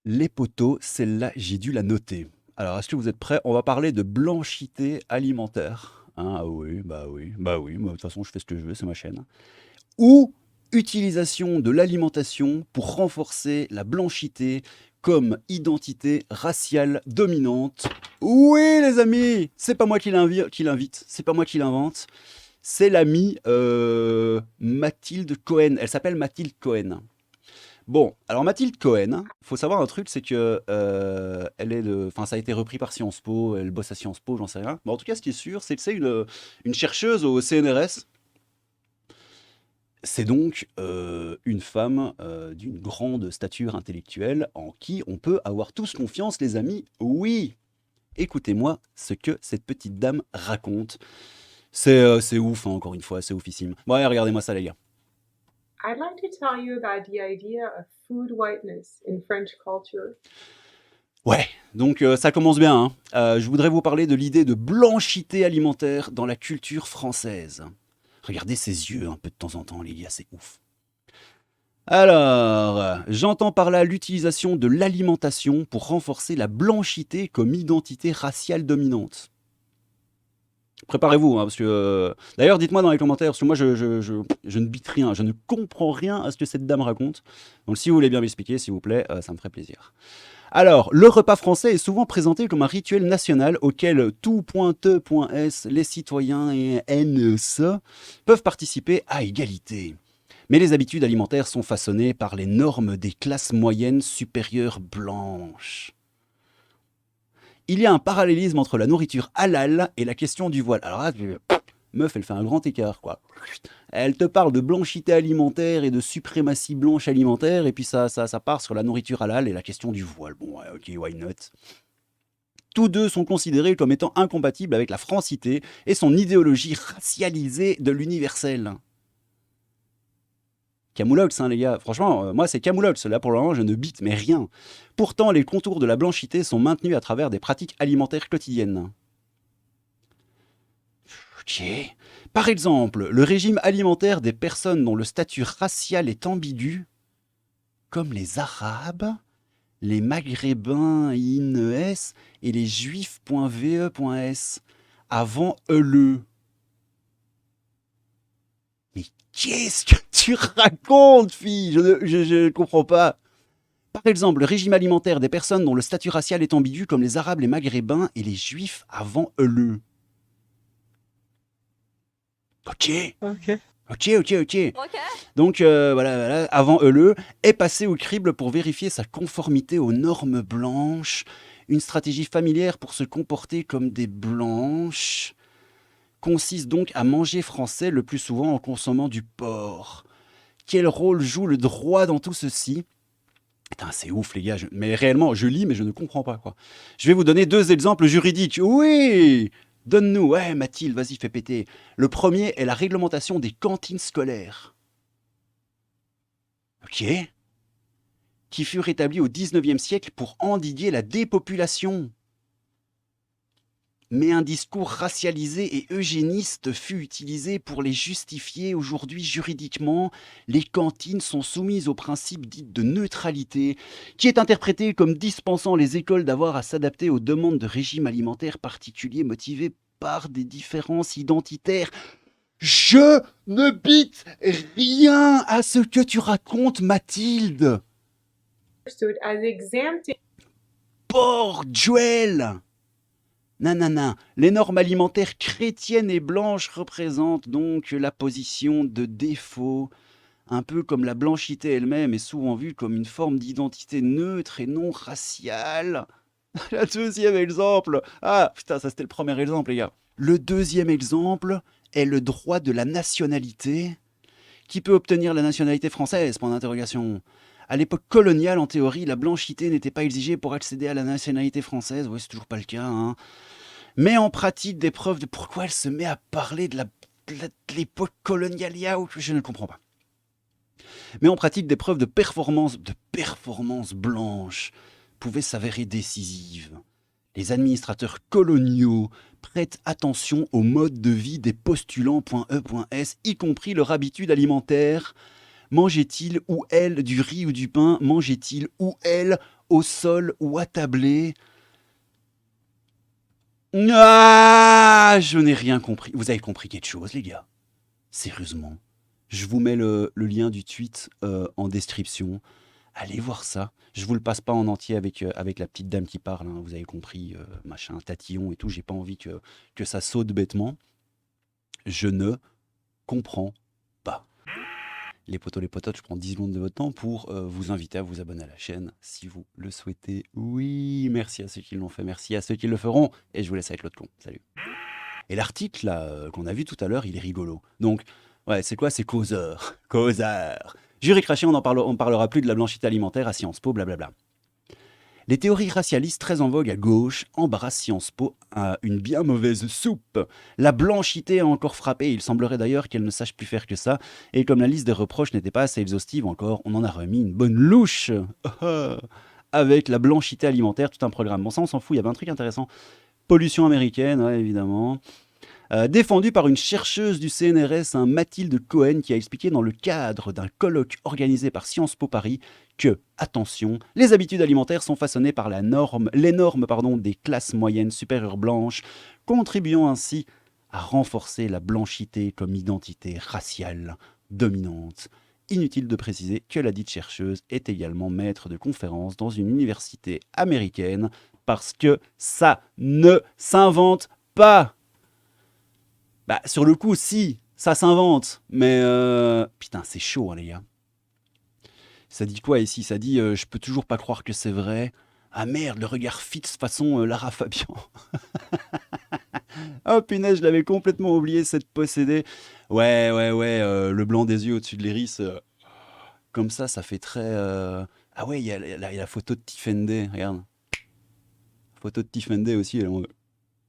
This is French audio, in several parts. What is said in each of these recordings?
Les poteaux, celle-là, j'ai dû la noter. Alors, est-ce que vous êtes prêts? On va parler de blanchité alimentaire. Hein, ah oui, bah oui, bah oui. Moi, de toute façon, je fais ce que je veux, c'est ma chaîne. Ou utilisation de l'alimentation pour renforcer la blanchité comme identité raciale dominante. Oui, les amis, c'est pas moi qui l'invite, c'est pas moi qui l'invente. C'est l'amie Mathilde Cohen. Elle s'appelle Mathilde Cohen. Bon, alors Mathilde Cohen, faut savoir un truc, c'est que enfin, ça a été repris par Sciences Po, elle bosse à Sciences Po, j'en sais rien. Mais en tout cas, ce qui est sûr, c'est que c'est une chercheuse au CNRS. C'est donc une femme d'une grande stature intellectuelle en qui on peut avoir tous confiance, les amis. Oui, écoutez-moi ce que cette petite dame raconte. C'est ouf, hein, encore une fois, c'est oufissime. Bon, allez, regardez-moi ça, les gars. I'd like to tell you about the idea of food whiteness in French culture. Ouais, donc ça commence bien, hein. Je voudrais vous parler de l'idée de blanchité alimentaire dans la culture française. Regardez ses yeux un peu de temps en temps, les gars, c'est ouf. Alors, j'entends par là l'utilisation de l'alimentation pour renforcer la blanchité comme identité raciale dominante. Préparez-vous, hein, parce que... D'ailleurs, dites-moi dans les commentaires, parce que moi, je ne bite rien, je ne comprends rien à ce que cette dame raconte. Donc si vous voulez bien m'expliquer, s'il vous plaît, ça me ferait plaisir. Alors, le repas français est souvent présenté comme un rituel national auquel tout.te.s, les citoyens et NS peuvent participer à égalité. Mais les habitudes alimentaires sont façonnées par les normes des classes moyennes supérieures blanches. Il y a un parallélisme entre la nourriture halal et la question du voile. Alors là, meuf, elle fait un grand écart, quoi. Elle te parle de blanchité alimentaire et de suprématie blanche alimentaire, et puis ça part sur la nourriture halal et la question du voile. Bon, ouais, ok, why not? Tous deux sont considérés comme étant incompatibles avec la francité et son idéologie racialisée de l'universel. Camoulox, hein, les gars. Franchement, moi, c'est Camoulox. Là, pour le moment, je ne bite, mais rien. Pourtant, les contours de la blanchité sont maintenus à travers des pratiques alimentaires quotidiennes. Ok. Par exemple, le régime alimentaire des personnes dont le statut racial est ambigu, comme les Arabes, les Maghrébins INES et les Juifs.ve.s, avant ELE. Mais qu'est-ce que tu racontes, fille? Je ne comprends pas. Par exemple, le régime alimentaire des personnes dont le statut racial est ambigu, comme les Arabes, les Maghrébins et les Juifs avant ELE. Ok. Ok. Ok. Donc voilà, avant ELE, est passé au crible pour vérifier sa conformité aux normes blanches, une stratégie familière pour se comporter comme des blanches, consiste donc à manger français le plus souvent en consommant du porc. Quel rôle joue le droit dans tout ceci? Putain, c'est ouf les gars, mais réellement, je lis mais je ne comprends pas quoi. Je vais vous donner deux exemples juridiques. Oui, donne-nous, ouais Mathilde, vas-y fais péter. Le premier est la réglementation des cantines scolaires. Ok. Qui fut rétablie au 19e siècle pour endiguer la dépopulation. Mais un discours racialisé et eugéniste fut utilisé pour les justifier. Aujourd'hui, juridiquement, les cantines sont soumises au principe dit de neutralité, qui est interprété comme dispensant les écoles d'avoir à s'adapter aux demandes de régimes alimentaires particuliers motivés par des différences identitaires. Je ne bite rien à ce que tu racontes, Mathilde. Understood as exempting Porc, Joël. Nanana, les normes alimentaires chrétiennes et blanches représentent donc la position de défaut, un peu comme la blanchité elle-même est souvent vue comme une forme d'identité neutre et non raciale. La deuxième exemple, ah putain, ça c'était le premier exemple les gars. Le deuxième exemple est le droit de la nationalité. Qui peut obtenir la nationalité française? Point d'interrogation. À l'époque coloniale, en théorie, la blanchité n'était pas exigée pour accéder à la nationalité française. Oui, c'est toujours pas le cas, hein. Mais en pratique, des preuves de pourquoi elle se met à parler de l'époque coloniale, je ne comprends pas. Mais en pratique, des preuves de performance blanche pouvaient s'avérer décisives. Les administrateurs coloniaux prêtent attention au mode de vie des postulants.e.s, y compris leur habitude alimentaire. Mangeait-il ou elle du riz ou du pain? Mangeait-il ou elle au sol ou attablés. Ah, je n'ai rien compris. Vous avez compris quelque chose, les gars? Sérieusement. Je vous mets le lien du tweet en description. Allez voir ça. Je vous le passe pas en entier avec la petite dame qui parle, hein. Vous avez compris, machin, tatillon et tout. J'ai pas envie que ça saute bêtement. Je ne comprends pas. Les potos, les pototes, je prends 10 secondes de votre temps pour vous inviter à vous abonner à la chaîne si vous le souhaitez. Oui, merci à ceux qui l'ont fait, merci à ceux qui le feront. Et je vous laisse avec l'autre con. Salut. Et l'article là qu'on a vu tout à l'heure, il est rigolo. Donc, ouais, c'est quoi? C'est causeur. Causeur. Jury craché, on parlera plus de la blanchité alimentaire à Sciences Po, blablabla. Les théories racialistes très en vogue à gauche embarrassent Sciences Po à une bien mauvaise soupe. La blanchité a encore frappé, il semblerait d'ailleurs qu'elle ne sache plus faire que ça, et comme la liste des reproches n'était pas assez exhaustive encore, on en a remis une bonne louche. Avec la blanchité alimentaire, tout un programme. Bon, ça on s'en fout, il y avait un truc intéressant. Pollution américaine, ouais, évidemment. Défendu par une chercheuse du CNRS, Mathilde Cohen, qui a expliqué dans le cadre d'un colloque organisé par Sciences Po Paris que, attention, les habitudes alimentaires sont façonnées par les normes des classes moyennes supérieures blanches, contribuant ainsi à renforcer la blanchité comme identité raciale dominante. Inutile de préciser que la dite chercheuse est également maître de conférences dans une université américaine, parce que ça ne s'invente pas. Bah, sur le coup, si, ça s'invente, mais putain, c'est chaud, hein, les gars. Ça dit quoi ici? Ça dit je peux toujours pas croire que c'est vrai. Ah merde, le regard fixe façon Lara Fabian. Oh punaise, je l'avais complètement oublié, cette possédée. Ouais, le blanc des yeux au-dessus de l'iris. Comme ça fait très. Ah ouais, il y a la photo de Tiffany, regarde. Photo de Tiffany aussi, elle est en-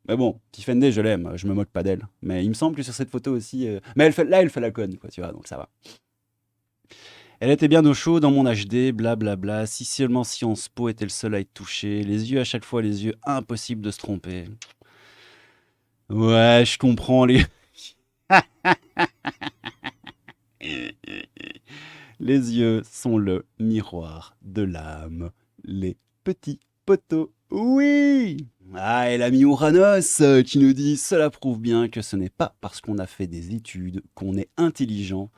Mais bon, Tiffany, je l'aime, je me moque pas d'elle. Mais il me semble que sur cette photo aussi. Mais elle fait la conne, quoi, tu vois, donc ça va. Elle était bien au chaud dans mon HD, blablabla. Si seulement Sciences Po était le seul à être touché. Les yeux à chaque fois, les yeux, impossible de se tromper. Ouais, je comprends les. Les yeux sont le miroir de l'âme. Les petits poteaux, oui! Ah, et l'ami Ouranos qui nous dit « Cela prouve bien que ce n'est pas parce qu'on a fait des études qu'on est intelligent.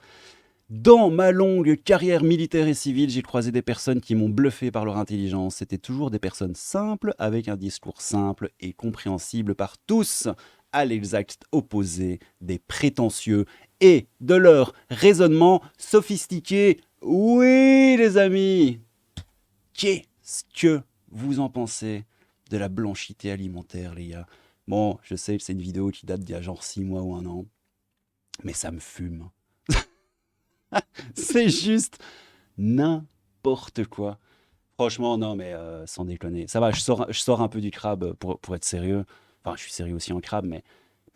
Dans ma longue carrière militaire et civile, j'ai croisé des personnes qui m'ont bluffé par leur intelligence. C'était toujours des personnes simples, avec un discours simple et compréhensible par tous, à l'exact opposé des prétentieux et de leur raisonnement sophistiqué. Oui, les amis! Qu'est-ce que vous en pensez de la blanchité alimentaire, les gars? Bon, je sais que c'est une vidéo qui date d'il y a genre 6 mois ou 1 an, mais ça me fume. C'est juste n'importe quoi. Franchement, non, mais sans déconner. Ça va, je sors un peu du crabe pour être sérieux. Enfin, je suis sérieux aussi en crabe, mais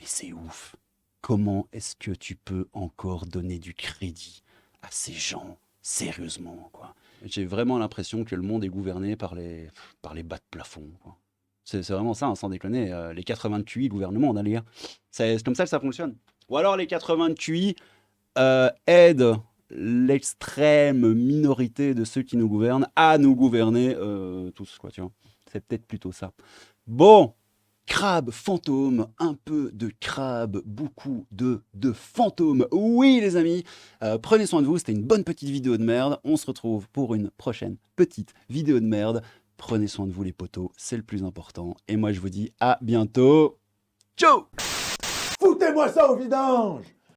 c'est ouf. Comment est-ce que tu peux encore donner du crédit à ces gens? Sérieusement, quoi. J'ai vraiment l'impression que le monde est gouverné par les bas de plafond, quoi. C'est vraiment ça, hein, sans déconner. Les 80 de QI gouvernent le monde, hein, les gars. C'est comme ça que ça fonctionne. Ou alors les 80 de QI aident l'extrême minorité de ceux qui nous gouvernent à nous gouverner tous, quoi, tu vois. C'est peut-être plutôt ça. Bon, crabe, fantôme, un peu de crabe, beaucoup de fantômes. Oui, les amis, prenez soin de vous, c'était une bonne petite vidéo de merde. On se retrouve pour une prochaine petite vidéo de merde. Prenez soin de vous, les potos, c'est le plus important. Et moi, je vous dis à bientôt. Ciao! Foutez-moi ça au vidange!